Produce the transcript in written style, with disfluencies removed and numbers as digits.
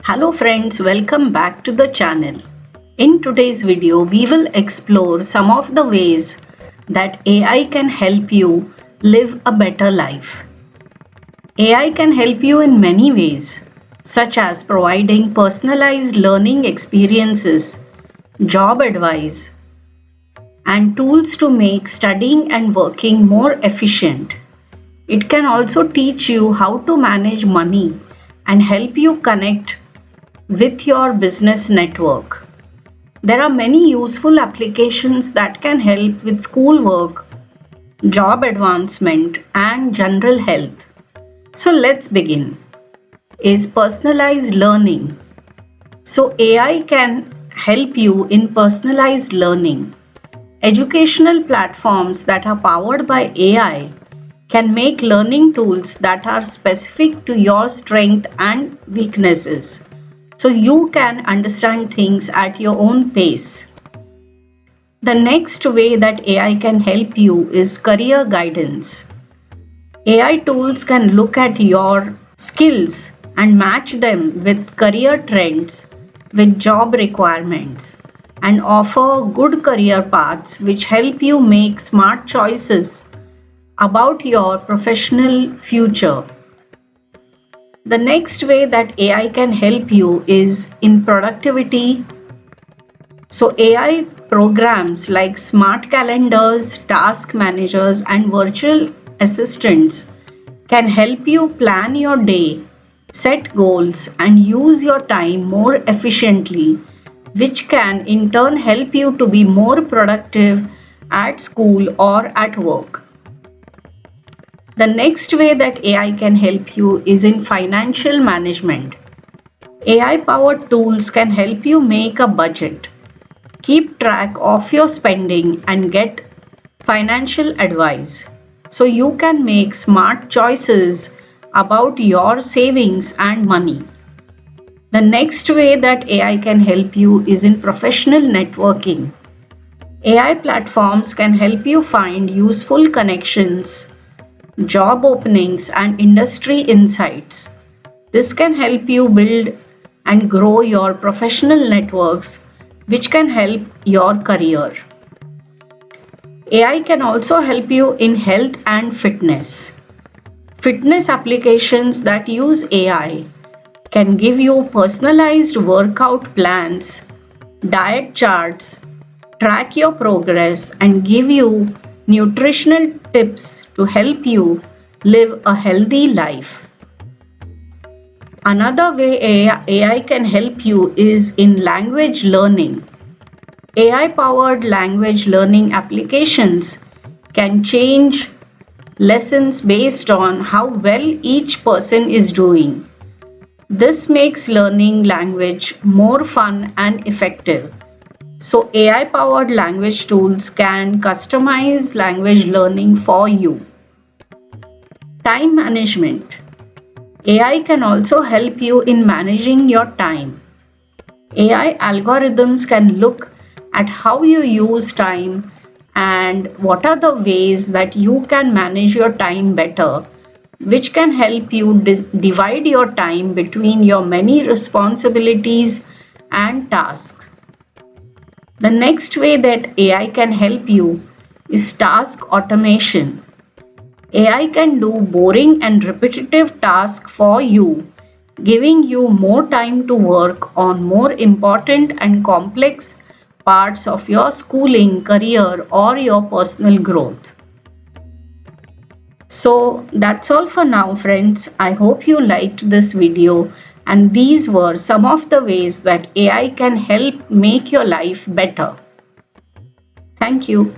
Hello friends, welcome back to the channel. In today's video, we will explore some of the ways that AI can help you live a better life. AI can help you in many ways, such as providing personalized learning experiences, job advice, and tools to make studying and working more efficient. It can also teach you how to manage money and help you connect with your business network. There are many useful applications that can help with schoolwork, job advancement, and general health. So let's begin. Is personalized learning. So AI can help you in personalized learning. Educational platforms that are powered by AI can make learning tools that are specific to your strength and weaknesses, so you can understand things at your own pace. The next way that AI can help you is career guidance. AI tools can look at your skills and match them with career trends, with job requirements, and offer good career paths which help you make smart choices about your professional future. The next way that AI can help you is in productivity. So AI programs like smart calendars, task managers, and virtual assistants can help you plan your day, set goals, and use your time more efficiently, which can in turn help you to be more productive at school or at work. The next way that AI can help you is in financial management. AI powered tools can help you make a budget, keep track of your spending, and get financial advice, so you can make smart choices about your savings and money. The next way that AI can help you is in professional networking. AI platforms can help you find useful connections, job openings, and industry insights. This can help you build and grow your professional networks, which can help your career. AI can also help you in health and fitness. Fitness applications that use AI can give you personalized workout plans, diet charts, track your progress, and give you nutritional tips to help you live a healthy life. Another way AI can help you is in language learning. AI powered language learning applications can change lessons based on how well each person is doing. This makes learning language more fun and effective. So, AI powered language tools can customize language learning for you. Time management. AI can also help you in managing your time. AI algorithms can look at how you use time and what are the ways that you can manage your time better, which can help you divide your time between your many responsibilities and tasks. The next way that AI can help you is task automation. AI can do boring and repetitive tasks for you, giving you more time to work on more important and complex parts of your schooling, career, or your personal growth. So that's all for now, friends. I hope you liked this video, and these were some of the ways that AI can help make your life better. Thank you.